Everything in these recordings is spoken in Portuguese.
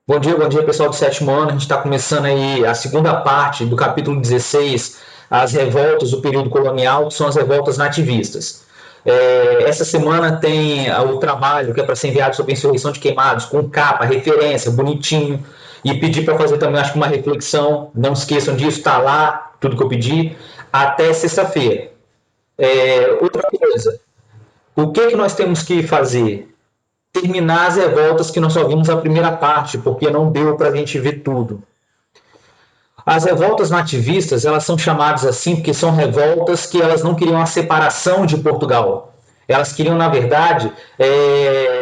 Bom dia pessoal do sétimo ano. A gente está começando aí a segunda parte do capítulo 16, as revoltas do período colonial, que são as revoltas nativistas. Essa semana tem o trabalho que é para ser enviado sobre a insurreição de Queimados, com capa, referência, bonitinho, e pedir para fazer também, acho que uma reflexão, não esqueçam disso, está lá, tudo que eu pedi, até sexta-feira. Outra coisa, o que nós temos que fazer? Terminar as revoltas que nós só vimos a primeira parte, porque não deu para a gente ver tudo. As revoltas nativistas, elas são chamadas assim porque são revoltas que elas não queriam a separação de Portugal. Elas queriam, na verdade,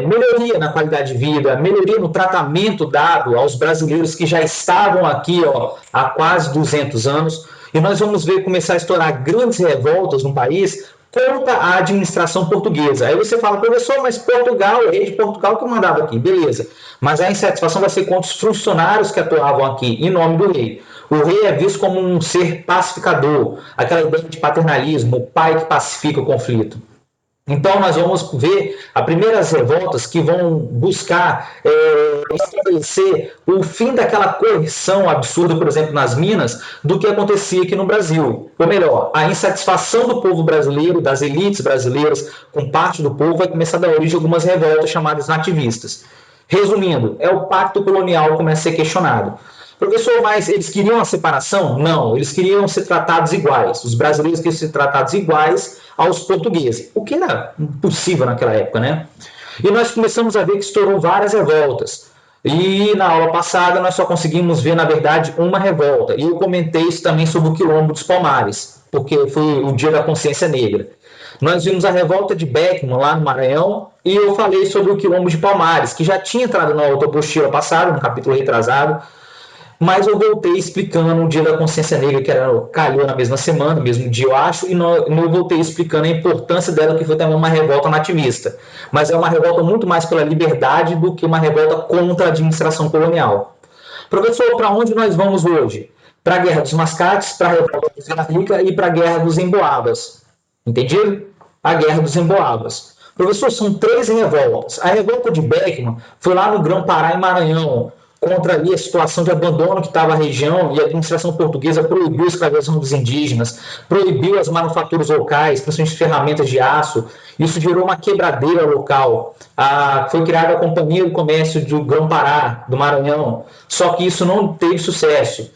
melhoria na qualidade de vida, melhoria no tratamento dado aos brasileiros que já estavam aqui há quase 200 anos. E nós vamos ver começar a estourar grandes revoltas no país contra a administração portuguesa. Aí você fala, professor, mas Portugal, o rei de Portugal que mandava aqui, beleza. Mas a insatisfação vai ser contra os funcionários que atuavam aqui em nome do rei. O rei é visto como um ser pacificador, aquela ideia de paternalismo, o pai que pacifica o conflito. Então, nós vamos ver as primeiras revoltas que vão buscar estabelecer o fim daquela coerção absurda, por exemplo, nas Minas, do que acontecia aqui no Brasil. Ou melhor, a insatisfação do povo brasileiro, das elites brasileiras, com parte do povo, vai começar a dar origem a algumas revoltas chamadas nativistas. Resumindo, o pacto colonial que começa a ser questionado. Professor, mas eles queriam a separação? Não, eles queriam ser tratados iguais. Os brasileiros queriam ser tratados iguais aos portugueses, o que era impossível naquela época, né? E nós começamos a ver que estourou várias revoltas. E na aula passada nós só conseguimos ver, na verdade, uma revolta. E eu comentei isso também sobre o Quilombo dos Palmares, porque foi o Dia da Consciência Negra. Nós vimos a revolta de Beckman lá no Maranhão e eu falei sobre o Quilombo de Palmares, que já tinha entrado na outra apostila passada, no capítulo retrasado, mas eu voltei explicando o Dia da Consciência Negra, que calhou na mesma semana, mesmo dia, eu acho, e eu voltei explicando a importância dela, que foi também uma revolta nativista. Mas é uma revolta muito mais pela liberdade do que uma revolta contra a administração colonial. Professor, para onde nós vamos hoje? Para a Guerra dos Mascates, para a revolta dos Vila Rica e para a Guerra dos Emboabas. Entendido? A Guerra dos Emboabas. Professor, são 13 revoltas. A revolta de Beckman foi lá no Grão-Pará, em Maranhão, contra ali a situação de abandono que estava a região, e a administração portuguesa proibiu a escravização dos indígenas, proibiu as manufaturas locais, principalmente ferramentas de aço. Isso gerou uma quebradeira local. Foi criada a Companhia do Comércio do Grão-Pará, do Maranhão, só que isso não teve sucesso.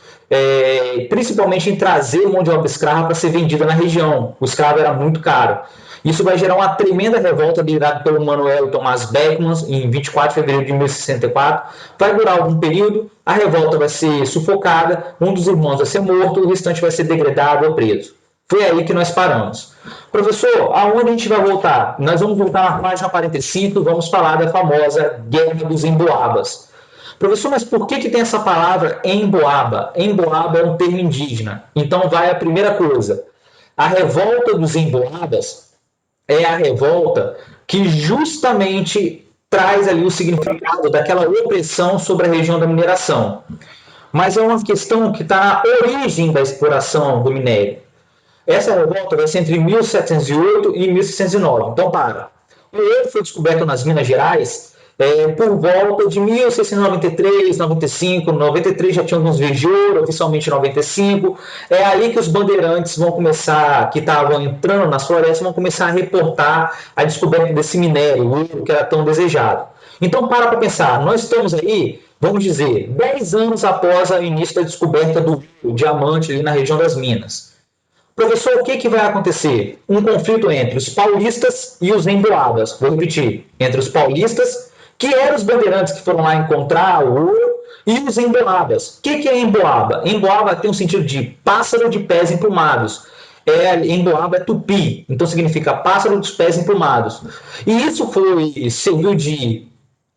Principalmente em trazer mão de obra escrava para ser vendida na região. O escravo era muito caro. Isso vai gerar uma tremenda revolta liderada pelo Manuel Tomás Beckman em 24 de fevereiro de 1064. Vai durar algum período, a revolta vai ser sufocada, um dos irmãos vai ser morto, o restante vai ser degradado ou preso. Foi aí que nós paramos. Professor, aonde a gente vai voltar? Nós vamos voltar na página 45, vamos falar da famosa Guerra dos Emboabas. Professor, mas por que tem essa palavra emboaba? Emboaba é um termo indígena. Então vai a primeira coisa. A revolta dos emboabas é a revolta que justamente traz ali o significado daquela opressão sobre a região da mineração. Mas é uma questão que está na origem da exploração do minério. Essa revolta vai ser entre 1708 e 1609. Então, o ouro foi descoberto nas Minas Gerais por volta de 1693, 95, 93 já tinha alguns veios de ouro, oficialmente 95. É aí que os bandeirantes vão começar, que estavam entrando nas florestas, vão começar a reportar a descoberta desse minério, o ouro que era tão desejado. Então, para pensar, nós estamos aí, vamos dizer, 10 anos após o início da descoberta do diamante ali na região das Minas. Professor, o que vai acontecer? Um conflito entre os paulistas e os emboabas. Vou repetir, entre os paulistas, que eram os bandeirantes que foram lá encontrar o ouro, e os emboabas. O que é emboaba? Emboaba tem um sentido de pássaro de pés emplumados. Emboaba é tupi, então significa pássaro dos pés emplumados. E isso serviu de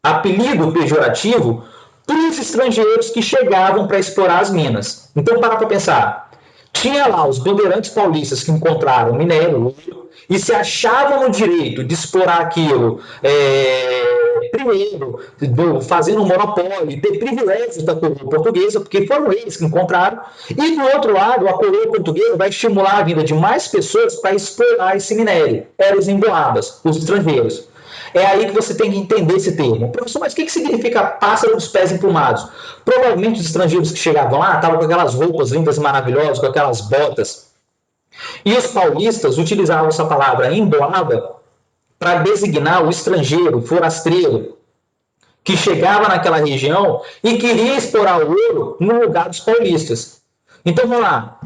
apelido pejorativo para os estrangeiros que chegavam para explorar as minas. Então, para pensar. Tinha lá os bandeirantes paulistas que encontraram minério e se achavam no direito de explorar aquilo primeiro, fazendo um monopólio, ter privilégios da coroa portuguesa, porque foram eles que encontraram, e do outro lado, a coroa portuguesa vai estimular a vinda de mais pessoas para explorar esse minério. Eram os emboabas, os estrangeiros. É aí que você tem que entender esse termo. Professor, mas o que significa pássaro dos pés emplumados? Provavelmente os estrangeiros que chegavam lá estavam com aquelas roupas lindas e maravilhosas, com aquelas botas. E os paulistas utilizavam essa palavra emboaba para designar o estrangeiro, o forasteiro, que chegava naquela região e queria explorar o ouro no lugar dos paulistas. Então, vamos lá.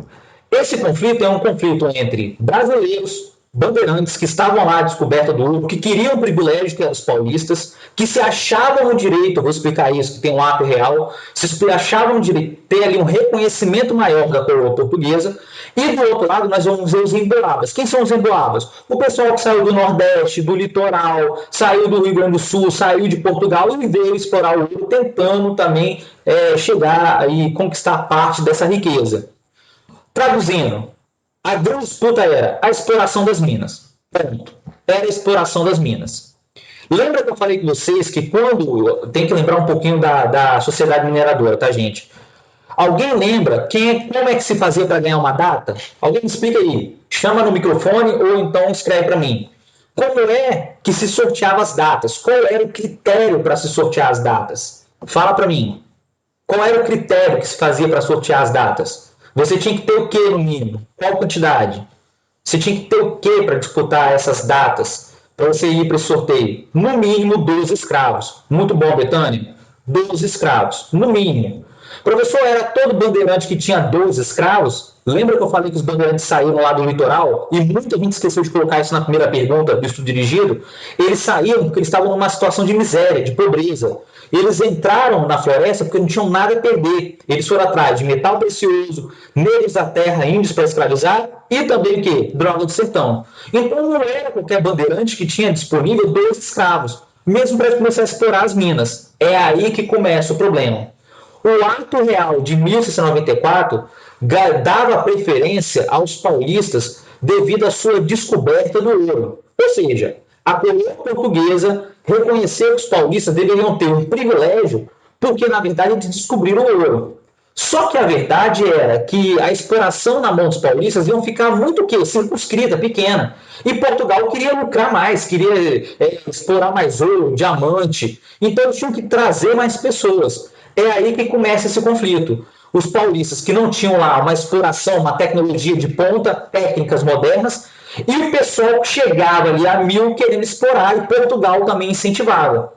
Esse conflito é um conflito entre brasileiros, bandeirantes que estavam lá à descoberta do ouro, que queriam o privilégio que eram os paulistas, que se achavam no direito, eu vou explicar isso, que tem um ato real, se achavam no direito de ter ali um reconhecimento maior da coroa portuguesa, e do outro lado nós vamos ver os emboabas. Quem são os emboabas? O pessoal que saiu do Nordeste, do litoral, saiu do Rio Grande do Sul, saiu de Portugal e veio explorar o ouro, tentando também chegar e conquistar parte dessa riqueza. Traduzindo, a grande disputa era a exploração das minas. Ponto. Era a exploração das minas. Lembra que eu falei com vocês que quando... Tem que lembrar um pouquinho da sociedade mineradora, tá, gente? Alguém lembra como é que se fazia para ganhar uma data? Alguém me explica aí. Chama no microfone ou então escreve para mim. Como é que se sorteava as datas? Qual era o critério para se sortear as datas? Fala para mim. Qual era o critério que se fazia para sortear as datas? Você tinha que ter o que no mínimo? Qual quantidade? Você tinha que ter o que para disputar essas datas? Para você ir para o sorteio? No mínimo 12 escravos. Muito bom, Betânia? 12 escravos, no mínimo. Professor, era todo bandeirante que tinha 12 escravos? Lembra que eu falei que os bandeirantes saíram lá do litoral? E muita gente esqueceu de colocar isso na primeira pergunta do estudo dirigido. Eles saíram porque eles estavam numa situação de miséria, de pobreza. Eles entraram na floresta porque não tinham nada a perder. Eles foram atrás de metal precioso, negros da terra, índios para escravizar e também o quê? Droga do sertão. Então não era qualquer bandeirante que tinha disponível 12 escravos, mesmo para começar a explorar as minas. É aí que começa o problema. O Ato Real de 1694 dava preferência aos paulistas devido à sua descoberta do ouro. Ou seja, a coroa portuguesa reconheceu que os paulistas deveriam ter um privilégio porque, na verdade, eles descobriram o ouro. Só que a verdade era que a exploração na mão dos paulistas iam ficar muito circunscrita, pequena. E Portugal queria lucrar mais, queria explorar mais ouro, diamante. Então eles tinham que trazer mais pessoas. É aí que começa esse conflito. Os paulistas que não tinham lá uma exploração, uma tecnologia de ponta, técnicas modernas, e o pessoal que chegava ali a 1000 querendo explorar, e Portugal também incentivava.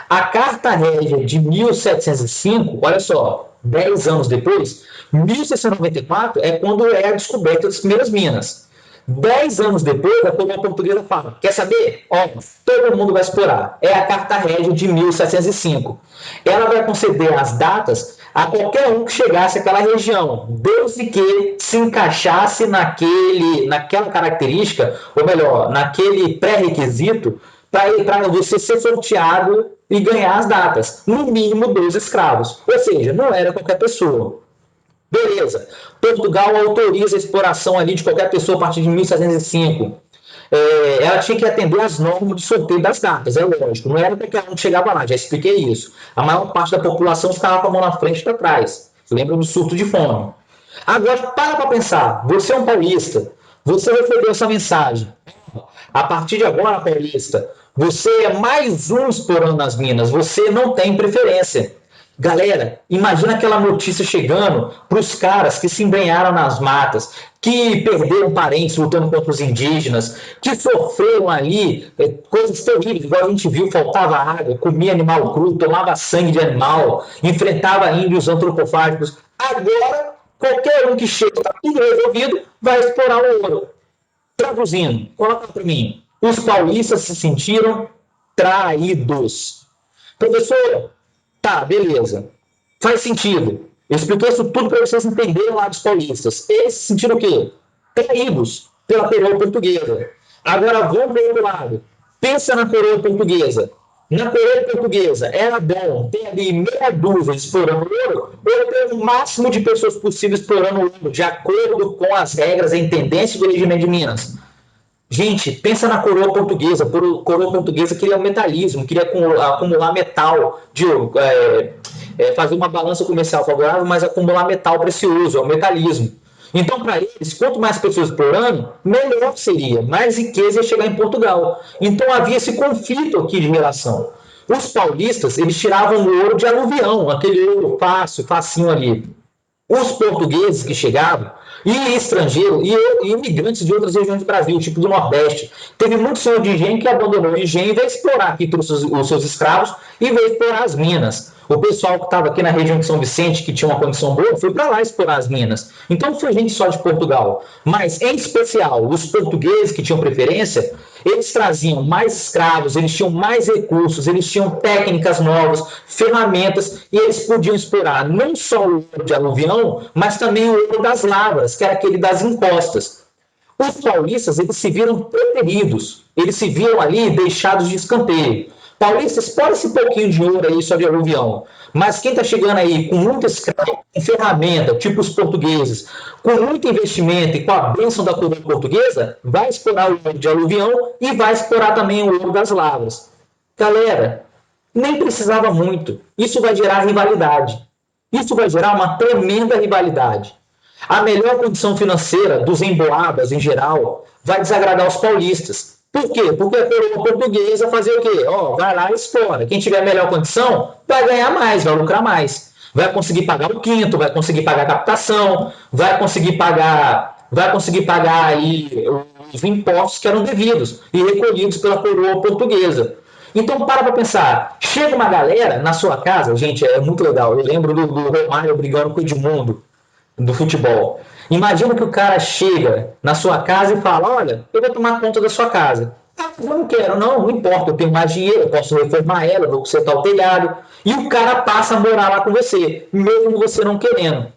A Carta Régia de 1705, olha só, 10 anos depois, 1694 é quando é a descoberta das primeiras minas. 10 anos depois, a coroa portuguesa fala, quer saber? Ó, todo mundo vai explorar. É a Carta Régia de 1705. Ela vai conceder as datas a qualquer um que chegasse àquela região, desde que se encaixasse naquela característica, ou melhor, naquele pré-requisito, para você ser sorteado e ganhar as datas. No mínimo 12 escravos. Ou seja, não era qualquer pessoa. Beleza. Portugal autoriza a exploração ali de qualquer pessoa a partir de 1705. Ela tinha que atender às normas de sorteio das datas, é lógico. Não era qualquer um que chegava lá, já expliquei isso. A maior parte da população ficava com a mão na frente e para trás. Lembra do surto de fome. Agora, para pensar. Você é um paulista. Você recebeu essa mensagem. A partir de agora, paulista, você é mais um explorando nas minas. Você não tem preferência. Galera, imagina aquela notícia chegando para os caras que se embrenharam nas matas, que perderam parentes lutando contra os indígenas, que sofreram ali coisas terríveis, igual a gente viu, faltava água, comia animal cru, tomava sangue de animal, enfrentava índios antropofágicos. Agora, qualquer um que chega, está tudo resolvido, vai explorar o ouro. Traduzindo, coloca para mim, os paulistas se sentiram traídos. Professor, tá, beleza. Faz sentido. Eu expliquei isso tudo para vocês entenderem lá dos paulistas. Eles se sentiram o quê? Traídos pela coroa portuguesa. Agora vamos ver do lado. Pensa na coroa portuguesa. Na coroa portuguesa, era bom ter ali meia dúzia explorando ouro ou ter o máximo de pessoas possíveis explorando ouro, de acordo com as regras e tendências do regimento de Minas. Gente, pensa na coroa portuguesa. A coroa portuguesa queria o metalismo, queria acumular metal, fazer uma balança comercial favorável, mas acumular metal precioso, é o metalismo. Então, para eles, quanto mais pessoas explorando, melhor seria, mais riqueza ia chegar em Portugal. Então, havia esse conflito aqui de relação. Os paulistas, eles tiravam o ouro de aluvião, aquele ouro fácil, facinho ali. Os portugueses que chegavam, e estrangeiros, e imigrantes de outras regiões do Brasil, tipo do Nordeste. Teve muito senhor de engenho que abandonou o engenho e veio explorar aqui, trouxe os seus escravos e veio explorar as minas. O pessoal que estava aqui na região de São Vicente, que tinha uma condição boa, foi para lá explorar as minas. Então foi gente só de Portugal. Mas, em especial, os portugueses que tinham preferência, eles traziam mais escravos, eles tinham mais recursos, eles tinham técnicas novas, ferramentas, e eles podiam explorar não só o ouro de aluvião, mas também o ouro das lavras, que era aquele das encostas. Os paulistas, eles se viram preteridos, eles se viram ali deixados de escanteio. Paulistas, explora esse pouquinho de ouro aí só de aluvião, mas quem está chegando aí com muito escravo, com ferramenta, tipo os portugueses, com muito investimento e com a bênção da coroa portuguesa, vai explorar o ouro de aluvião e vai explorar também o ouro das lavras. Galera, nem precisava muito. Isso vai gerar rivalidade. Isso vai gerar uma tremenda rivalidade. A melhor condição financeira dos emboabas, em geral, vai desagradar os paulistas. Por quê? Porque a coroa portuguesa fazer o quê? Vai lá e explora. Quem tiver melhor condição vai ganhar mais, vai lucrar mais. Vai conseguir pagar o quinto, vai conseguir pagar a captação, vai conseguir pagar aí os impostos que eram devidos e recolhidos pela coroa portuguesa. Então, para pensar. Chega uma galera na sua casa, gente, é muito legal. Eu lembro do Romário brigando com o Edmundo, do futebol. Imagina que o cara chega na sua casa e fala, olha, eu vou tomar conta da sua casa. Eu não quero, não importa, eu tenho mais dinheiro, eu posso reformar ela, vou consertar o telhado. E o cara passa a morar lá com você, mesmo você não querendo.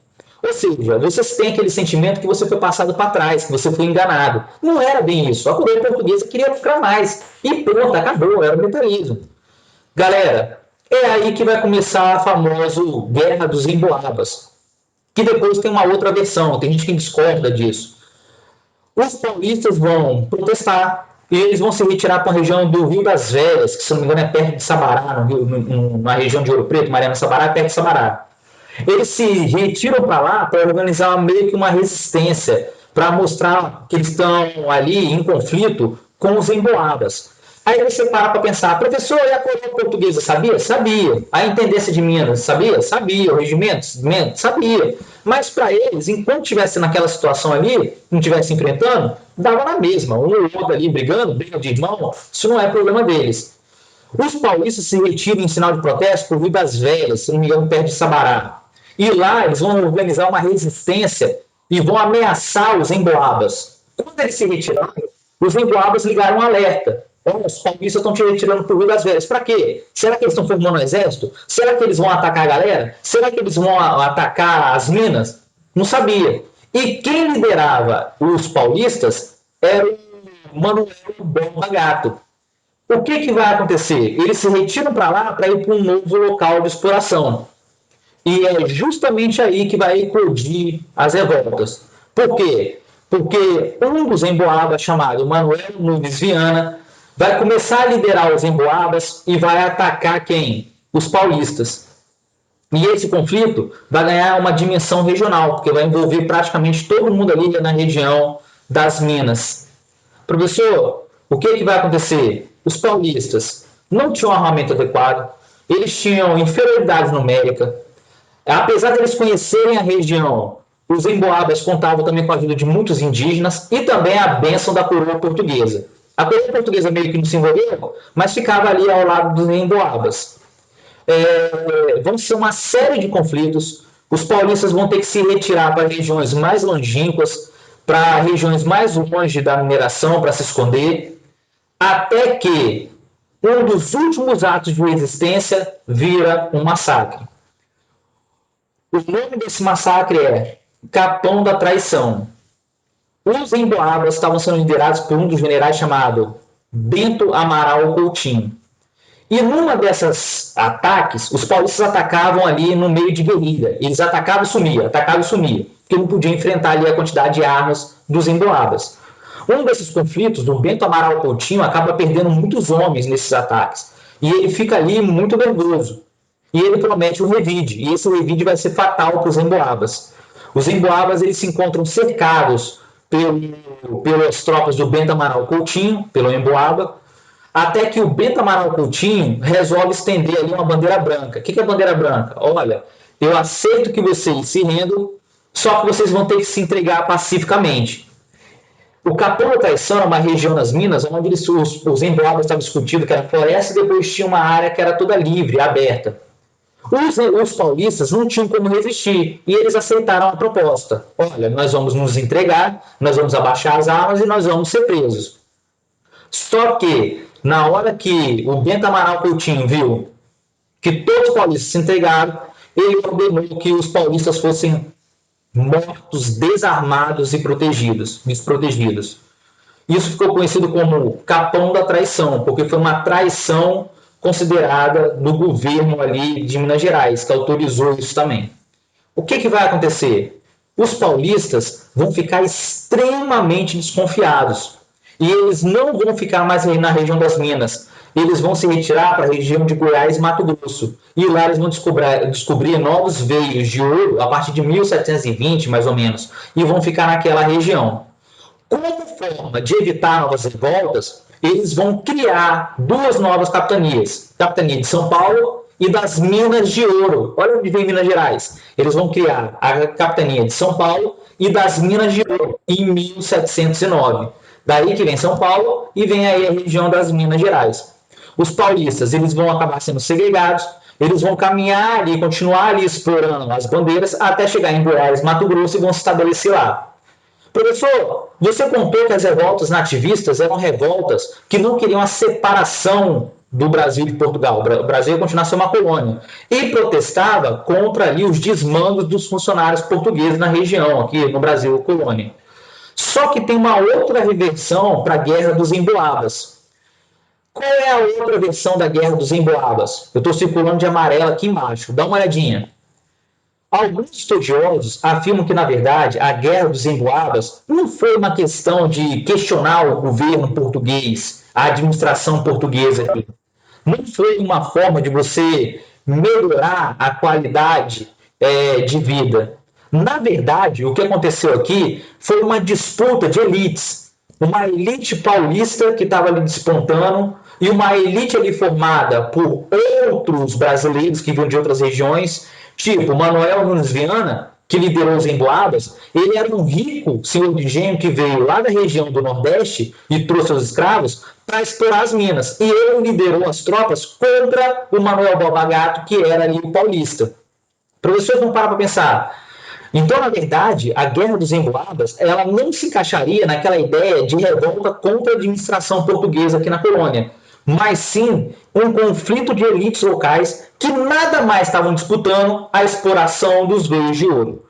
Ou seja, vocês têm aquele sentimento que você foi passado para trás, que você foi enganado. Não era bem isso. A coroa portuguesa queria lucrar mais. E pronto, acabou, era o mentalismo. Galera, é aí que vai começar a famosa Guerra dos Emboabas, que depois tem uma outra versão, tem gente que discorda disso. Os paulistas vão protestar e eles vão se retirar para a região do Rio das Velhas, que se não me engano é perto de Sabará, na região de Ouro Preto, Mariana Sabará, perto de Sabará. Eles se retiram para lá para organizar meio que uma resistência, para mostrar que eles estão ali em conflito com os emboabas. Aí você para pensar, professor, e a coroa portuguesa sabia? Sabia. A intendência de Minas sabia? Sabia. O regimento? Sabia. Mas para eles, enquanto estivesse naquela situação ali, não estivesse enfrentando, dava na mesma. Um ou outro ali brigando, briga de irmão, isso não é problema deles. Os paulistas se retiram em sinal de protesto por Rio das Velhas, se não me engano, perto de Sabará. E lá eles vão organizar uma resistência e vão ameaçar os emboabas. Quando eles se retiraram, os emboabas ligaram um alerta. Os paulistas estão te retirando para o Rio das Velhas. Para quê? Será que eles estão formando um exército? Será que eles vão atacar a galera? Será que eles vão atacar as minas? Não sabia. E quem liderava os paulistas era o Manuel Borba Gato. O que vai acontecer? Eles se retiram para lá para ir para um novo local de exploração. E é justamente aí que vai eclodir as revoltas. Por quê? Porque um dos emboabas, chamado Manuel Nunes Viana, vai começar a liderar os emboabas e vai atacar quem? Os paulistas. E esse conflito vai ganhar uma dimensão regional, porque vai envolver praticamente todo mundo ali na região das Minas. Professor, o que vai acontecer? Os paulistas não tinham armamento adequado, eles tinham inferioridade numérica. Apesar de eles conhecerem a região, os emboabas contavam também com a ajuda de muitos indígenas e também a bênção da coroa portuguesa. A coroa portuguesa meio que não se envolveu, mas ficava ali ao lado dos emboabas. Vão ser uma série de conflitos. Os paulistas vão ter que se retirar para regiões mais longínquas, para regiões mais longe da mineração, para se esconder, até que um dos últimos atos de resistência vira um massacre. O nome desse massacre é Capão da Traição. Os emboabas estavam sendo liderados por um dos generais chamado Bento Amaral Coutinho. E numa dessas ataques, os paulistas atacavam ali no meio de guerrilha. Eles atacavam e sumiam, porque não podiam enfrentar ali a quantidade de armas dos emboabas. Um desses conflitos, do Bento Amaral Coutinho, acaba perdendo muitos homens nesses ataques. E ele fica ali muito nervoso. E ele promete um revide. E esse revide vai ser fatal para os emboabas. Os emboabas eles se encontram cercados pelas tropas do Bento Amaral Coutinho, pelo Emboaba, até que o Bento Amaral Coutinho resolve estender ali uma bandeira branca. O que é bandeira branca? Olha, eu aceito que vocês se rendam, só que vocês vão ter que se entregar pacificamente. O Capão da Traição é uma região das Minas onde os emboabas estavam discutindo que era floresta e depois tinha uma área que era toda livre, aberta. Os paulistas não tinham como resistir e eles aceitaram a proposta. Olha, nós vamos nos entregar, nós vamos abaixar as armas e nós vamos ser presos. Só que, na hora que o Bento Amaral Coutinho viu que todos os paulistas se entregaram, ele ordenou que os paulistas fossem mortos, desarmados e desprotegidos. Isso ficou conhecido como Capão da Traição, porque foi uma traição considerada do governo ali de Minas Gerais, que autorizou isso também. O que vai acontecer? Os paulistas vão ficar extremamente desconfiados e eles não vão ficar mais na região das Minas. Eles vão se retirar para a região de Goiás e Mato Grosso. E lá eles vão descobrir novos veios de ouro a partir de 1720, mais ou menos, e vão ficar naquela região. Como forma de evitar novas revoltas, eles vão criar duas novas capitanias. Capitania de São Paulo e das Minas de Ouro. Olha onde vem Minas Gerais. Eles vão criar a capitania de São Paulo e das Minas de Ouro em 1709. Daí que vem São Paulo e vem aí a região das Minas Gerais. Os paulistas eles vão acabar sendo segregados, eles vão caminhar ali, continuar ali explorando as bandeiras até chegar em Goiás, Mato Grosso e vão se estabelecer lá. Professor, você contou que as revoltas nativistas eram revoltas que não queriam a separação do Brasil de Portugal. O Brasil ia continuar a ser uma colônia. E protestava contra ali os desmandos dos funcionários portugueses na região, aqui no Brasil, colônia. Só que tem uma outra reversão para a Guerra dos Emboabas. Qual é a outra versão da Guerra dos Emboabas? Eu estou circulando de amarelo aqui embaixo. Dá uma olhadinha. Alguns estudiosos afirmam que, na verdade, a Guerra dos Emboabas não foi uma questão de questionar o governo português, a administração portuguesa aqui. Não foi uma forma de você melhorar a qualidade de vida. Na verdade, o que aconteceu aqui foi uma disputa de elites. Uma elite paulista que estava ali despontando e uma elite ali formada por outros brasileiros que vinham de outras regiões, tipo Manuel Nunes Viana, que liderou os emboabas. Ele era um rico senhor de engenho que veio lá da região do Nordeste e trouxe os escravos para explorar as minas. E ele liderou as tropas contra o Manuel Borba Gato, que era ali o paulista. Professores, vão parar para pensar. Então, na verdade, a Guerra dos Emboabas ela não se encaixaria naquela ideia de revolta contra a administração portuguesa aqui na colônia, mas sim um conflito de elites locais que nada mais estavam disputando a exploração dos veios de ouro.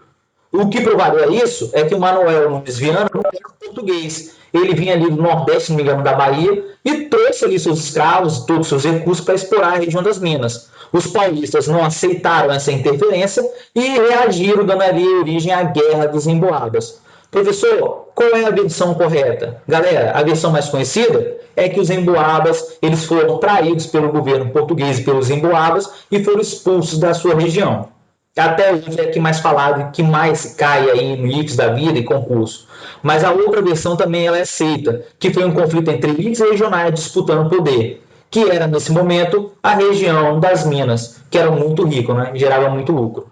O que provaria isso é que o Manuel Nunes Viana não era português. Ele vinha ali do Nordeste, se não me engano, da Bahia, e trouxe ali seus escravos, todos os seus recursos para explorar a região das Minas. Os paulistas não aceitaram essa interferência e reagiram, dando ali origem à Guerra dos Emboabas. Professor, qual é a versão correta? Galera, a versão mais conhecida é que os emboabas eles foram traídos pelo governo português e pelos emboabas e foram expulsos da sua região. Até hoje é que mais falado, que mais cai aí no IFES da vida e concurso. Mas a outra versão também ela é aceita, que foi um conflito entre elites regionais disputando poder, que era nesse momento a região das Minas, que era muito rico, né? Gerava muito lucro.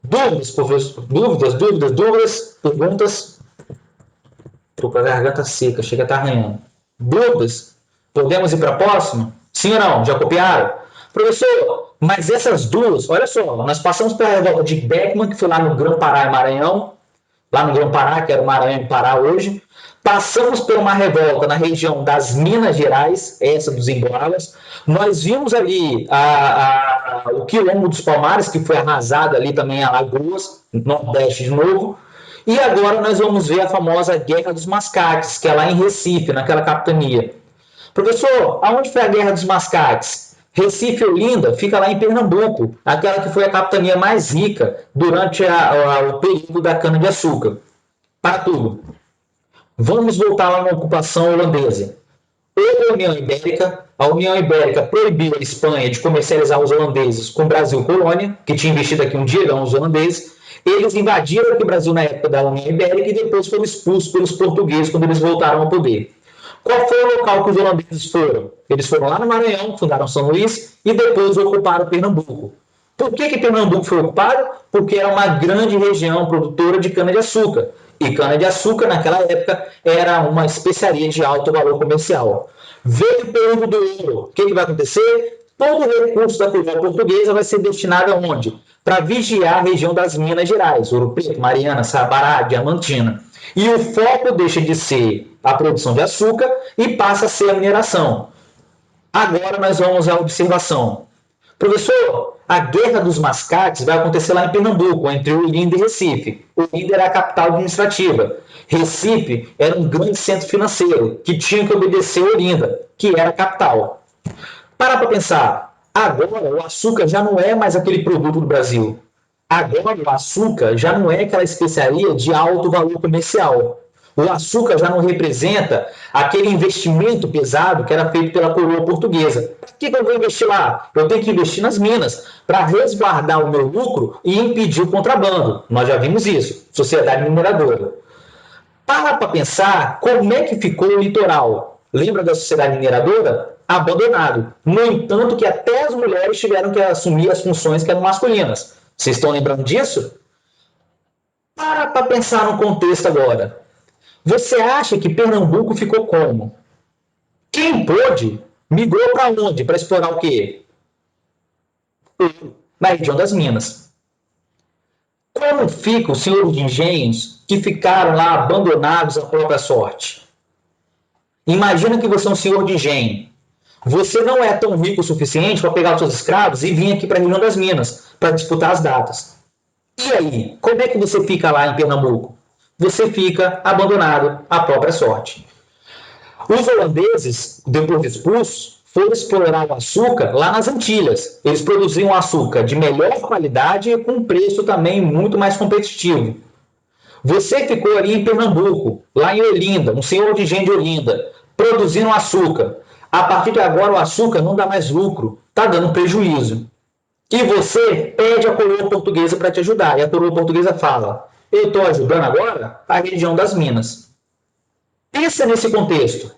Dúvidas, professor? Dúvidas? Perguntas? Estou com a garganta seca, chega a estar arranhando. Dúvidas? Podemos ir para a próxima? Sim ou não? Já copiaram? Professor, mas essas duas, olha só, nós passamos pela revolta de Beckman, que foi lá no Grão-Pará e Maranhão, lá no Grão-Pará, que era o Maranhão e Pará hoje. Passamos por uma revolta na região das Minas Gerais, essa dos emboabas. Nós vimos ali o Quilombo dos Palmares, que foi arrasado ali também em Alagoas, Nordeste de novo. E agora nós vamos ver a famosa Guerra dos Mascates, que é lá em Recife, naquela capitania. Professor, aonde foi a Guerra dos Mascates? Recife e Olinda fica lá em Pernambuco, aquela que foi a capitania mais rica durante o período da cana-de-açúcar. Para tudo. Vamos voltar lá na ocupação holandesa. Houve a União Ibérica. A União Ibérica proibiu a Espanha de comercializar os holandeses com o Brasil colônia, que tinha investido aqui um dinheirão os holandeses. Eles invadiram aqui o Brasil na época da União Ibérica e depois foram expulsos pelos portugueses quando eles voltaram ao poder. Qual foi o local que os holandeses foram? Eles foram lá no Maranhão, fundaram São Luís e depois ocuparam Pernambuco. Por que Pernambuco foi ocupado? Porque era uma grande região produtora de cana-de-açúcar. E cana-de-açúcar, naquela época, era uma especiaria de alto valor comercial. Veio o período do ouro. O que vai acontecer? Todo o recurso da coroa portuguesa vai ser destinado aonde? Para vigiar a região das Minas Gerais, Ouro Preto, Mariana, Sabará, Diamantina. E o foco deixa de ser a produção de açúcar e passa a ser a mineração. Agora nós vamos à observação. Professor, a Guerra dos Mascates vai acontecer lá em Pernambuco, entre Olinda e Recife. Olinda era a capital administrativa. Recife era um grande centro financeiro, que tinha que obedecer a Olinda, que era a capital. Para pensar, agora o açúcar já não é mais aquele produto do Brasil. Agora o açúcar já não é aquela especiaria de alto valor comercial. O açúcar já não representa aquele investimento pesado que era feito pela coroa portuguesa. Por que eu vou investir lá? Eu tenho que investir nas minas para resguardar o meu lucro e impedir o contrabando. Nós já vimos isso, sociedade mineradora. Para pensar como é que ficou o litoral. Lembra da sociedade mineradora? Abandonado. No entanto, que até as mulheres tiveram que assumir as funções que eram masculinas. Vocês estão lembrando disso? Para pensar no contexto agora. Você acha que Pernambuco ficou como? Quem pôde, migrou para onde? Para explorar o quê? Na região das minas. Como ficam os senhores de engenhos que ficaram lá abandonados à própria sorte? Imagina que você é um senhor de engenho. Você não é tão rico o suficiente para pegar os seus escravos e vir aqui para a região das minas, para disputar as datas. E aí, como é que você fica lá em Pernambuco? Você fica abandonado à própria sorte. Os holandeses, depois de expulsos, foram explorar o açúcar lá nas Antilhas. Eles produziam açúcar de melhor qualidade e com preço também muito mais competitivo. Você ficou ali em Pernambuco, lá em Olinda, um senhor de engenho de Olinda, produzindo açúcar. A partir de agora o açúcar não dá mais lucro, está dando prejuízo. E você pede a coroa portuguesa para te ajudar. E a coroa portuguesa fala: eu estou ajudando agora a região das minas. Pensa nesse contexto.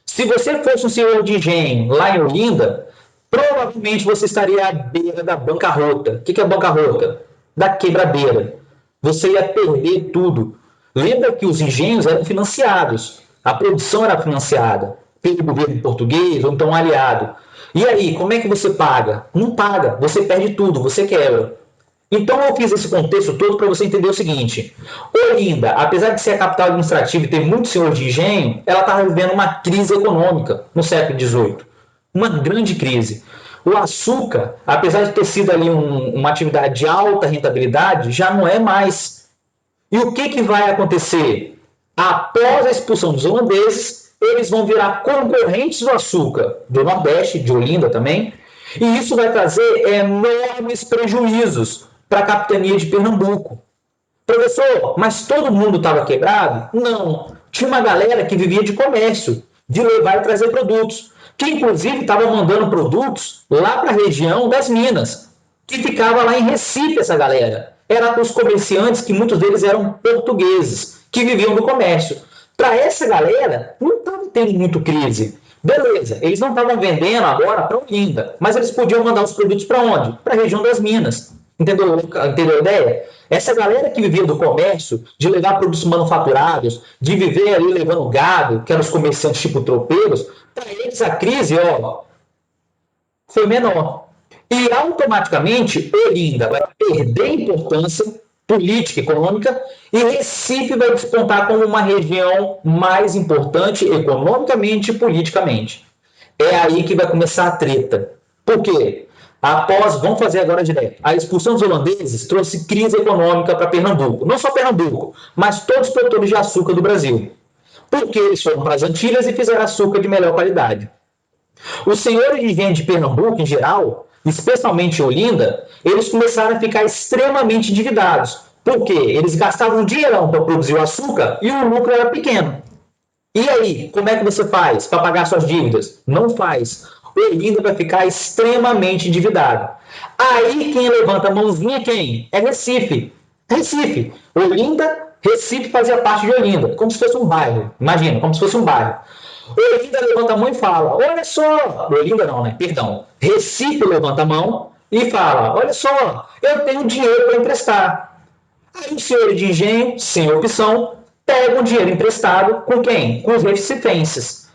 Se você fosse um senhor de engenho lá em Olinda, provavelmente você estaria à beira da bancarrota. O que é bancarrota? Da quebradeira. Você ia perder tudo. Lembra que os engenhos eram financiados. A produção era financiada pelo governo português ou então um aliado. E aí, como é que você paga? Não paga. Você perde tudo, você quebra. Então eu fiz esse contexto todo para você entender o seguinte: Olinda, apesar de ser a capital administrativa e ter muitos senhores de engenho, ela estava vivendo uma crise econômica no século XVIII. Uma grande crise. O açúcar, apesar de ter sido ali uma atividade de alta rentabilidade, já não é mais. E o que vai acontecer? Após a expulsão dos holandeses, eles vão virar concorrentes do açúcar do Nordeste, de Olinda também, e isso vai trazer enormes prejuízos para a capitania de Pernambuco. Professor, mas todo mundo estava quebrado? Não. Tinha uma galera que vivia de comércio, de levar e trazer produtos, que inclusive estava mandando produtos lá para a região das Minas, que ficava lá em Recife essa galera. Era os comerciantes, que muitos deles eram portugueses, que viviam do comércio. Para essa galera, não estava tendo muito crise. Beleza, eles não estavam vendendo agora para Olinda, mas eles podiam mandar os produtos para onde? Para a região das Minas. Entendeu a ideia? Essa galera que vivia do comércio, de levar produtos manufaturados, de viver ali levando gado, que eram os comerciantes tipo tropeiros, para eles a crise foi menor. E automaticamente Olinda vai perder importância política e econômica e Recife vai despontar como uma região mais importante economicamente e politicamente. É aí que vai começar a treta. Por quê? Vamos fazer agora direto. A expulsão dos holandeses trouxe crise econômica para Pernambuco. Não só Pernambuco, mas todos os produtores de açúcar do Brasil. Porque eles foram para as Antilhas e fizeram açúcar de melhor qualidade. Os senhores de engenho de Pernambuco, em geral, especialmente em Olinda, eles começaram a ficar extremamente endividados. Por quê? Eles gastavam um dinheirão para produzir o açúcar e o lucro era pequeno. E aí, como é que você faz para pagar suas dívidas? Não faz. Olinda vai ficar extremamente endividado. Aí quem levanta a mãozinha é quem? É Recife. Recife. Olinda, Recife fazia parte de Olinda, como se fosse um bairro. Imagina, como se fosse um bairro. Olinda levanta a mão e fala: olha só. Olinda não, né? Perdão. Recife levanta a mão e fala: olha só, eu tenho dinheiro para emprestar. Aí o senhor de engenho, sem opção, pega o dinheiro emprestado com quem? Com os recifenses.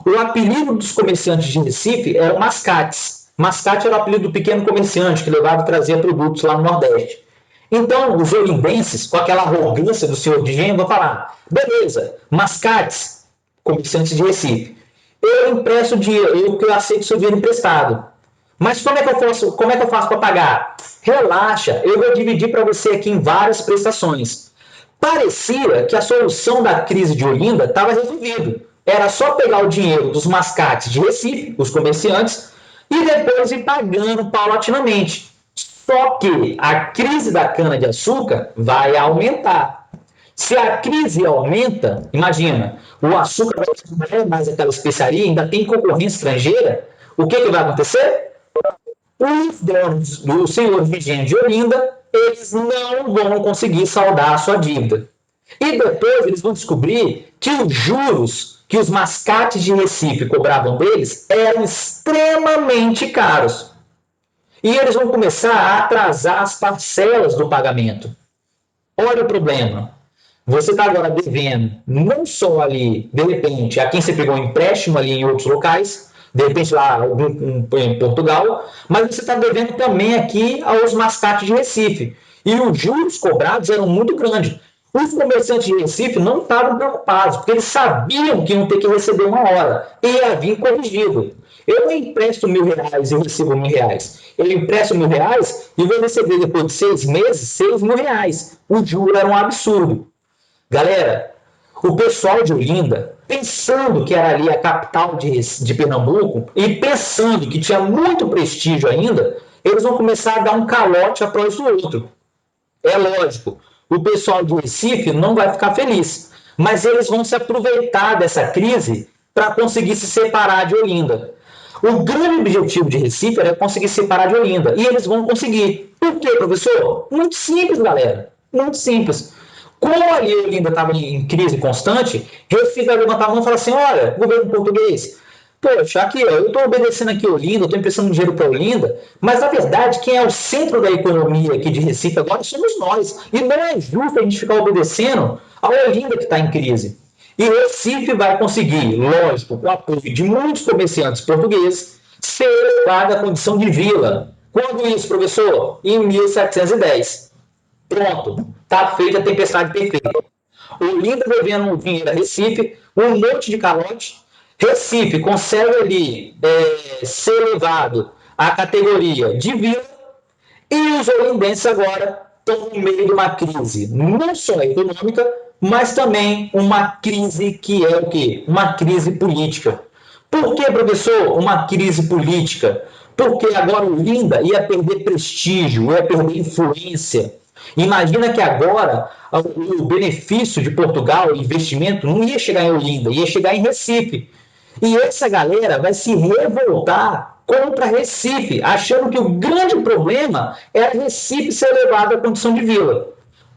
O apelido dos comerciantes de Recife era mascates. Mascate era o apelido do pequeno comerciante que levava e trazia produtos lá no Nordeste. Então, os olindenses, com aquela arrogância do senhor de engenho, vão falar: beleza, mascates, comerciantes de Recife, eu empresto dinheiro, eu aceito seu dinheiro emprestado. Mas como é que eu faço para pagar? Relaxa, eu vou dividir para você aqui em várias prestações. Parecia que a solução da crise de Olinda estava resolvida. Era só pegar o dinheiro dos mascates de Recife, os comerciantes, e depois ir pagando paulatinamente. Só que a crise da cana-de-açúcar vai aumentar. Se a crise aumenta, imagina, o açúcar não é mais aquela especiaria, ainda tem concorrência estrangeira, o que vai acontecer? Os donos do senhor Vigente de Olinda, eles não vão conseguir saldar a sua dívida. E depois eles vão descobrir que os juros que os mascates de Recife cobravam deles eram extremamente caros. E eles vão começar a atrasar as parcelas do pagamento. Olha o problema. Você está agora devendo, não só ali, de repente, a quem você pegou um empréstimo ali em outros locais, de repente lá em Portugal, mas você está devendo também aqui aos mascates de Recife. E os juros cobrados eram muito grandes. Os comerciantes de Recife não estavam preocupados, porque eles sabiam que iam ter que receber uma hora. E ia vir corrigido. Eu não empresto R$ 1.000 e recebo R$ 1.000. Eu empresto R$ 1.000 e vou receber depois de 6 meses R$ 6.000. O juro era um absurdo. Galera, o pessoal de Olinda, pensando que era ali a capital de Pernambuco e pensando que tinha muito prestígio ainda, eles vão começar a dar um calote após o outro. É lógico, o pessoal do Recife não vai ficar feliz, mas eles vão se aproveitar dessa crise para conseguir se separar de Olinda. O grande objetivo de Recife era conseguir se separar de Olinda, e eles vão conseguir. Por quê, professor? Muito simples, galera. Muito simples. Como ali Olinda estava em crise constante, Recife vai levantar a mão e falar assim: olha, governo português, poxa, aqui, ó, eu estou obedecendo aqui Olinda, estou emprestando dinheiro para Olinda, mas na verdade quem é o centro da economia aqui de Recife agora somos nós. E não é justo a gente ficar obedecendo a Olinda que está em crise. E Recife vai conseguir, lógico, com o apoio de muitos comerciantes portugueses, ser elevada à condição de vila. Quando isso, professor? Em 1710. Pronto, está feita a tempestade perfeita. Olinda devendo dinheiro a Recife, um monte de calote. Recife consegue ali ser levado à categoria de vila, e os olindenses agora estão no meio de uma crise, não só econômica, mas também uma crise que é o quê? Uma crise política. Por que, professor, uma crise política? Porque agora Olinda ia perder prestígio, ia perder influência. Imagina que agora o benefício de Portugal, o investimento, não ia chegar em Olinda, ia chegar em Recife. E essa galera vai se revoltar contra Recife, achando que o grande problema é Recife ser levado à condição de vila.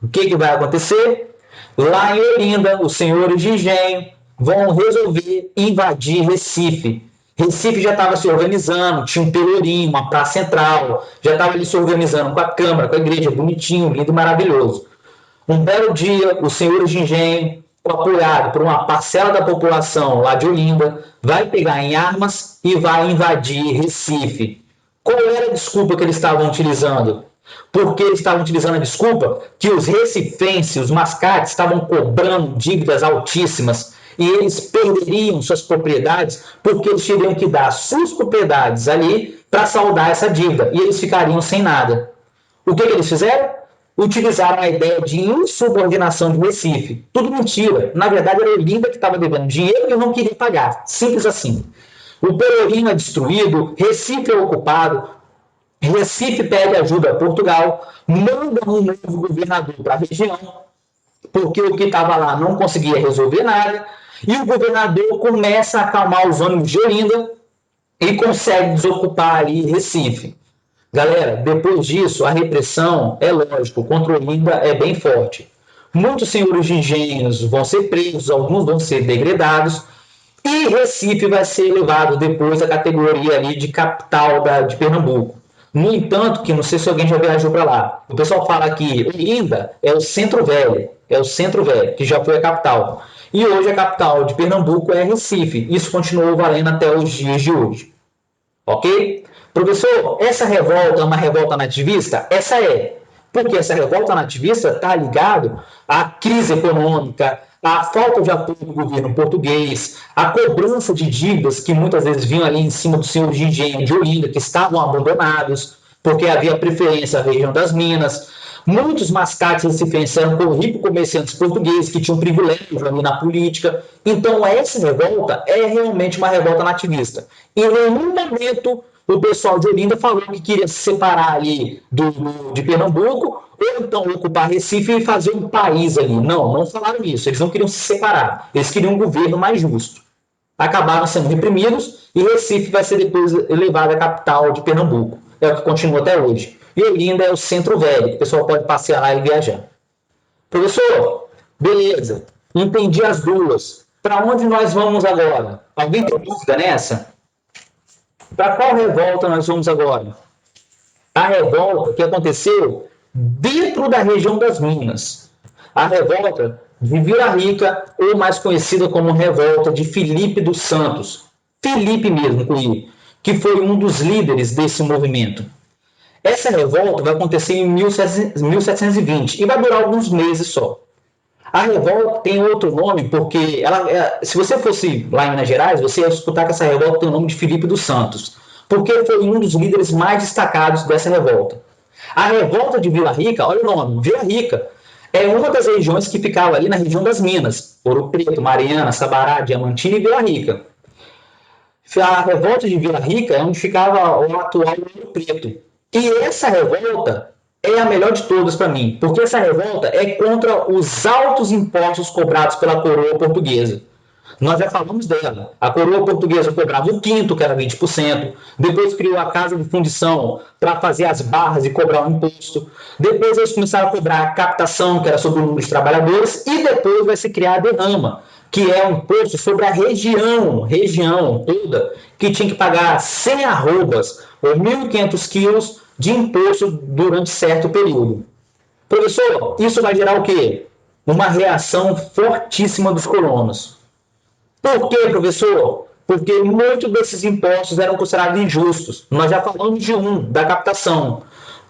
O que vai acontecer? Lá em Olinda, os senhores de engenho vão resolver invadir Recife. Recife já estava se organizando, tinha um pelourinho, uma praça central, já estava ali se organizando com a Câmara, com a igreja, bonitinho, lindo, maravilhoso. Um belo dia, os senhores de engenho, apoiado por uma parcela da população lá de Olinda, vai pegar em armas e vai invadir Recife. Qual era a desculpa que eles estavam utilizando? Porque eles estavam utilizando a desculpa que os recifenses, os mascates, estavam cobrando dívidas altíssimas e eles perderiam suas propriedades porque eles teriam que dar suas propriedades ali para saldar essa dívida e eles ficariam sem nada. O que eles fizeram? Utilizaram a ideia de insubordinação de Recife. Tudo mentira. Na verdade, era Olinda que estava devendo dinheiro e não queria pagar. Simples assim. O Pelourinho é destruído, Recife é ocupado, Recife pede ajuda a Portugal, manda um novo governador para a região, porque o que estava lá não conseguia resolver nada, e o governador começa a acalmar os ânimos de Olinda e consegue desocupar ali Recife. Galera, depois disso, a repressão, é lógico, contra Olinda é bem forte. Muitos senhores de engenhos vão ser presos, alguns vão ser degradados, e Recife vai ser elevado depois à categoria ali de capital de Pernambuco. No entanto, que não sei se alguém já viajou para lá, o pessoal fala que Olinda é o Centro Velho, que já foi a capital. E hoje a capital de Pernambuco é Recife. Isso continuou valendo até os dias de hoje. Ok? Professor, essa revolta é uma revolta nativista? Essa é. Porque essa revolta nativista está ligada à crise econômica, à falta de apoio do governo português, à cobrança de dívidas que muitas vezes vinham ali em cima do senhor de engenho de Olinda, que estavam abandonados, porque havia preferência à região das minas. Muitos mascates recifenses eram ricos comerciantes portugueses que tinham privilégio ali na política. Então, essa revolta é realmente uma revolta nativista. E em nenhum momento o pessoal de Olinda falou que queria se separar ali de Pernambuco, ou então ocupar Recife e fazer um país ali. Não, não falaram isso. Eles não queriam se separar. Eles queriam um governo mais justo. Acabaram sendo reprimidos e Recife vai ser depois elevado à capital de Pernambuco. É o que continua até hoje. E Olinda é o Centro Velho, que o pessoal pode passear lá e viajar. Professor, beleza. Entendi as duas. Para onde nós vamos agora? Alguém tem dúvida nessa? Para qual revolta nós vamos agora? A revolta que aconteceu dentro da região das Minas. A revolta de Vila Rica, ou mais conhecida como revolta de Filipe dos Santos. Filipe mesmo, que foi um dos líderes desse movimento. Essa revolta vai acontecer em 1720 e vai durar alguns meses só. A revolta tem outro nome porque, se você fosse lá em Minas Gerais, você ia escutar que essa revolta tem o nome de Filipe dos Santos, porque foi um dos líderes mais destacados dessa revolta. A revolta de Vila Rica, olha o nome, Vila Rica, é uma das regiões que ficava ali na região das Minas, Ouro Preto, Mariana, Sabará, Diamantina e Vila Rica. A revolta de Vila Rica é onde ficava o atual Ouro Preto. E essa revolta é a melhor de todas para mim, porque essa revolta é contra os altos impostos cobrados pela coroa portuguesa. Nós já falamos dela. A coroa portuguesa cobrava o quinto, que era 20%. Depois criou a casa de fundição para fazer as barras e cobrar o imposto. Depois eles começaram a cobrar a captação, que era sobre o número de trabalhadores. E depois vai se criar a derrama, que é um imposto sobre a região toda, que tinha que pagar 100 arrobas, ou 1.500 quilos de imposto durante certo período. Professor, isso vai gerar o quê? Uma reação fortíssima dos colonos. Por quê, professor? Porque muitos desses impostos eram considerados injustos. Nós já falamos de da captação.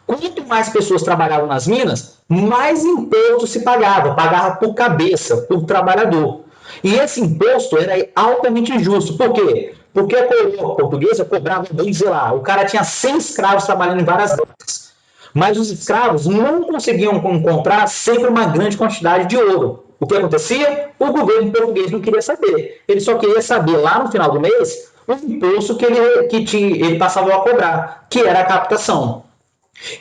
Quanto mais pessoas trabalhavam nas minas, mais imposto se pagava por cabeça, por trabalhador. E esse imposto era altamente injusto. Por quê? Porque a coroa portuguesa cobrava, bem dizer lá, o cara tinha 100 escravos trabalhando em várias bancas. Mas os escravos não conseguiam comprar sempre uma grande quantidade de ouro. O que acontecia? O governo português não queria saber. Ele só queria saber, lá no final do mês, o imposto que ele passava a cobrar, que era a captação.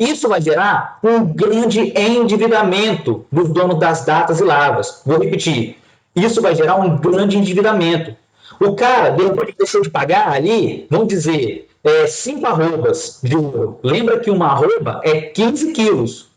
Isso vai gerar um grande endividamento dos donos das datas e lavras. Vou repetir. Isso vai gerar um grande endividamento. O cara, depois de deixou de pagar ali, vamos dizer, 5 arrobas de ouro. Lembra que uma arroba é 15 quilos.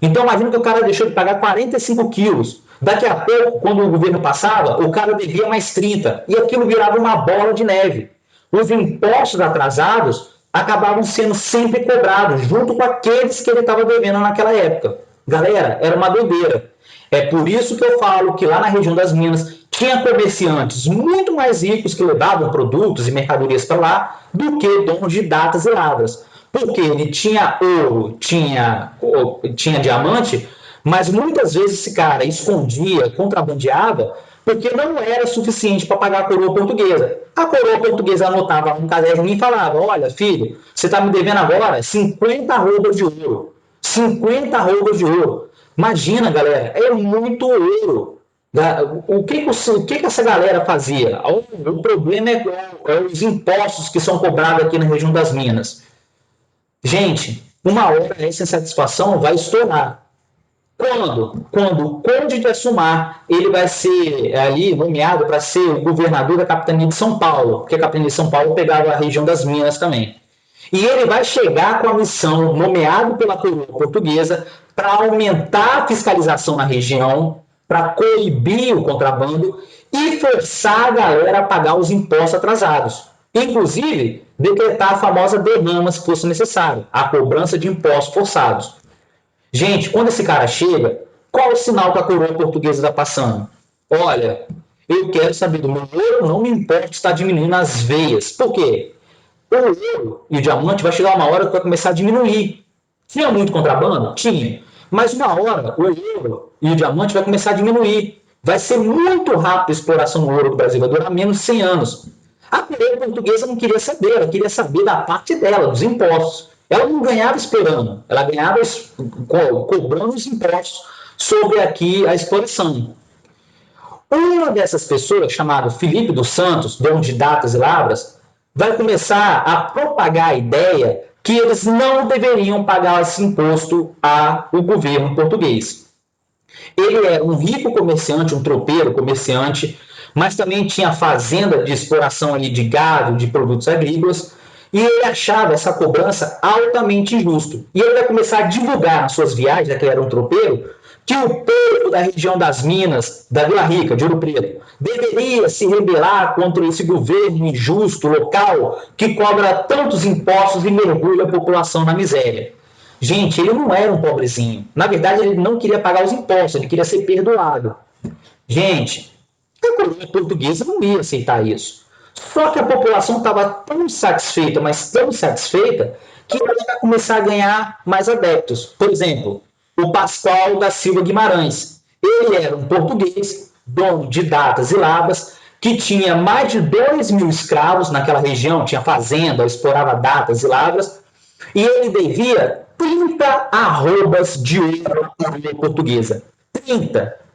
Então, imagina que o cara deixou de pagar 45 quilos. Daqui a pouco, quando o governo passava, o cara devia mais 30. E aquilo virava uma bola de neve. Os impostos atrasados acabavam sendo sempre cobrados, junto com aqueles que ele estava devendo naquela época. Galera, era uma doideira. É por isso que eu falo que lá na região das Minas tinha comerciantes muito mais ricos que levavam produtos e mercadorias para lá do que donos de datas e lavras. Porque ele tinha ouro, tinha diamante, mas muitas vezes esse cara escondia, contrabandeava, porque não era suficiente para pagar a coroa portuguesa. A coroa portuguesa anotava um caderno e falava: olha, filho, você está me devendo agora 50 arrobas de ouro. 50 arrobas de ouro. Imagina, galera, é muito ouro. O que essa galera fazia? O problema é os impostos que são cobrados aqui na região das Minas. Gente, uma hora essa insatisfação vai estourar. Quando o Conde de Assumar ele vai ser ali nomeado para ser o governador da capitania de São Paulo, porque a capitania de São Paulo pegava a região das Minas também. E ele vai chegar com a missão, nomeado pela coroa portuguesa, para aumentar a fiscalização na região, para coibir o contrabando e forçar a galera a pagar os impostos atrasados. Inclusive, decretar a famosa derrama, se fosse necessário, a cobrança de impostos forçados. Gente, quando esse cara chega, qual o sinal que a coroa portuguesa está passando? Olha, eu quero saber do meu ouro, não me importa se está diminuindo as veias. Por quê? O ouro e o diamante vai chegar uma hora que vai começar a diminuir. Tinha muito contrabando? Tinha. Mas uma hora o ouro e o diamante vai começar a diminuir. Vai ser muito rápido a exploração do ouro do Brasil, vai durar menos de 100 anos. A coroa portuguesa não queria saber, ela queria saber da parte dela, dos impostos. Ela não ganhava esperando, ela ganhava cobrando os impostos sobre aqui a exploração. Uma dessas pessoas, chamado Felipe dos Santos, dono de Datas e Lavras, vai começar a propagar a ideia que eles não deveriam pagar esse imposto ao governo português. Ele era um rico comerciante, um tropeiro comerciante, mas também tinha fazenda de exploração ali de gado, de produtos agrícolas, e ele achava essa cobrança altamente injusta. E ele vai começar a divulgar nas suas viagens, já que ele era um tropeiro, que o povo da região das Minas, da Vila Rica, de Ouro Preto, deveria se rebelar contra esse governo injusto local que cobra tantos impostos e mergulha a população na miséria. Gente, ele não era um pobrezinho. Na verdade, ele não queria pagar os impostos, ele queria ser perdoado. Gente, a coroa portuguesa não ia aceitar isso. Só que a população estava tão satisfeita, mas tão satisfeita, que ela vai começar a ganhar mais adeptos. Por exemplo, o Pascoal da Silva Guimarães. Ele era um português, dono de Datas e Lavras, que tinha mais de 2.000 escravos naquela região, tinha fazenda, explorava Datas e Lavras, e ele devia 30 arrobas de ouro à coroa portuguesa.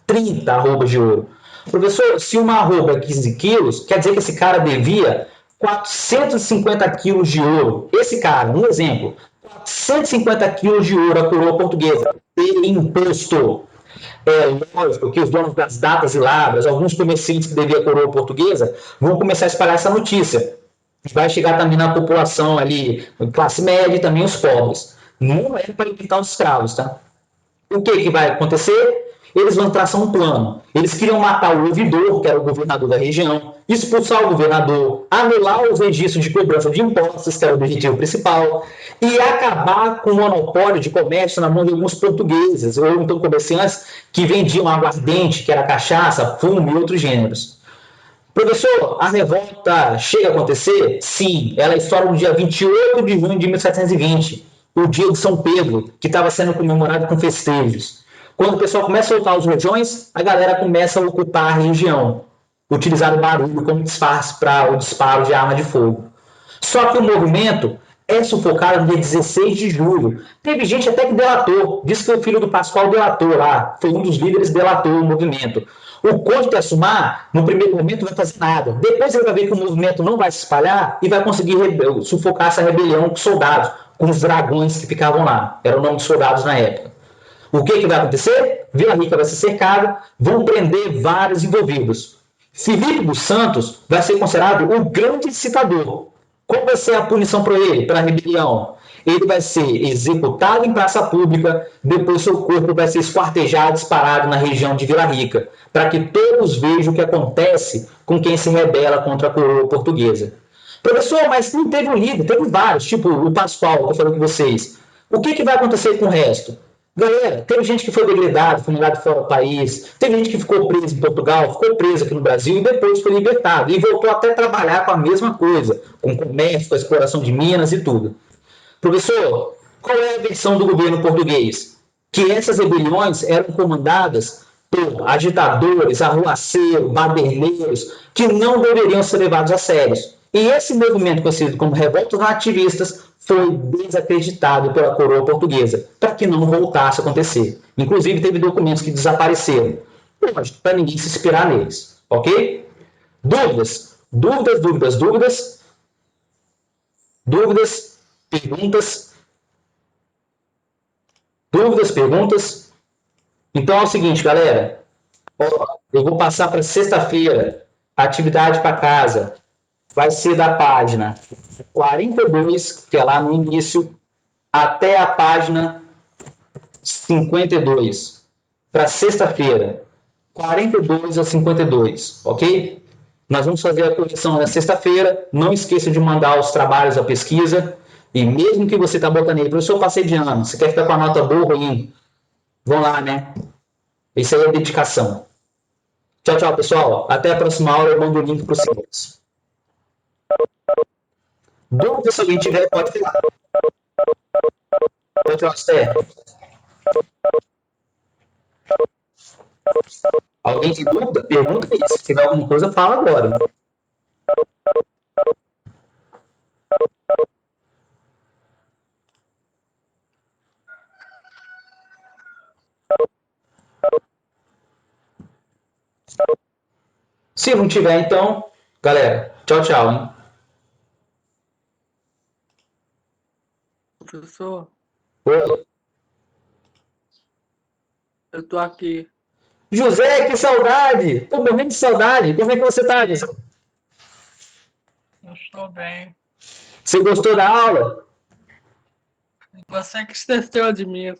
30 arrobas de ouro. Professor, se uma arroba é 15 quilos, quer dizer que esse cara devia 450 quilos de ouro. Esse cara, um exemplo, 450 quilos de ouro à coroa portuguesa. Ele imposto. É lógico que os donos das Datas e Lavras, alguns comerciantes que deviam a coroa portuguesa, vão começar a espalhar essa notícia. Vai chegar também na população ali, classe média e também os pobres. Não é para evitar os escravos, tá? O que vai acontecer? Eles vão traçar um plano. Eles queriam matar o ouvidor, que era o governador da região, expulsar o governador, anular os registros de cobrança de impostos, que era o objetivo principal, e acabar com o monopólio de comércio na mão de alguns portugueses, ou então comerciantes que vendiam aguardente, que era cachaça, fumo e outros gêneros. Professor, a revolta chega a acontecer? Sim, ela estoura no dia 28 de junho de 1720, o dia de São Pedro, que estava sendo comemorado com festejos. Quando o pessoal começa a soltar os rojões, a galera começa a ocupar a região, utilizar o barulho como disfarce para o disparo de arma de fogo. Só que o movimento é sufocado no dia 16 de julho. Teve gente até que delatou, disse que o filho do Pascoal delatou lá, foi um dos líderes que delatou o movimento. O Conde de Assumar, no primeiro momento, não vai fazer nada. Depois ele vai ver que o movimento não vai se espalhar e vai conseguir sufocar essa rebelião com soldados, com os dragões que ficavam lá. Era o nome dos soldados na época. O que vai acontecer? Vila Rica vai ser cercada, vão prender vários envolvidos. Felipe dos Santos vai ser considerado o grande incitador. Qual vai ser a punição para ele, para a rebelião? Ele vai ser executado em praça pública, depois seu corpo vai ser esquartejado, disparado na região de Vila Rica, para que todos vejam o que acontece com quem se rebela contra a coroa portuguesa. Professor, mas não teve um líder, teve vários, tipo o Pascoal, que eu falei com vocês. O que vai acontecer com o resto? Galera, teve gente que foi degradado, foi mandado fora do país, teve gente que ficou preso em Portugal, ficou preso aqui no Brasil e depois foi libertado. E voltou até a trabalhar com a mesma coisa, com comércio, com a exploração de minas e tudo. Professor, qual é a versão do governo português? Que essas rebeliões eram comandadas por agitadores, arruaceiros, baderneiros, que não deveriam ser levados a sério. E esse movimento conhecido como revoltas nativistas foi desacreditado pela coroa portuguesa, para que não voltasse a acontecer. Inclusive, teve documentos que desapareceram. Lógico, para ninguém se inspirar neles. Ok? Dúvidas? Dúvidas? Perguntas? Perguntas? Então é o seguinte, galera. Eu vou passar para sexta-feira. Atividade para casa. vai ser da página 42, que é lá no início, até a página 52, para sexta-feira, 42 a 52, ok? Nós vamos fazer a correção na sexta-feira. Não esqueça de mandar os trabalhos, a pesquisa. E mesmo que você está botando aí, professor, eu passei de ano, você quer ficar com a nota boa ou ruim? Vão lá, né? Isso aí é dedicação. Tchau, tchau, pessoal. Até a próxima aula. Eu mando o link para os senhores. Dúvida, se alguém tiver, pode falar. Tchau, tchau, Esther. Alguém tem dúvida? Pergunta aí. Se tiver alguma coisa, fala agora. Se não tiver, então, galera, tchau, tchau, hein? Professor, Oi. eu tô aqui. José, que saudade! Tô morrendo de saudade. Como é que você tá, José? Eu estou bem. Você gostou da aula? Você que esqueceu de mim,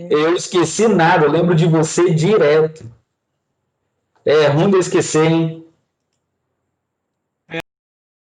Eu esqueci nada, eu lembro de você direto. É ruim de esquecer, hein?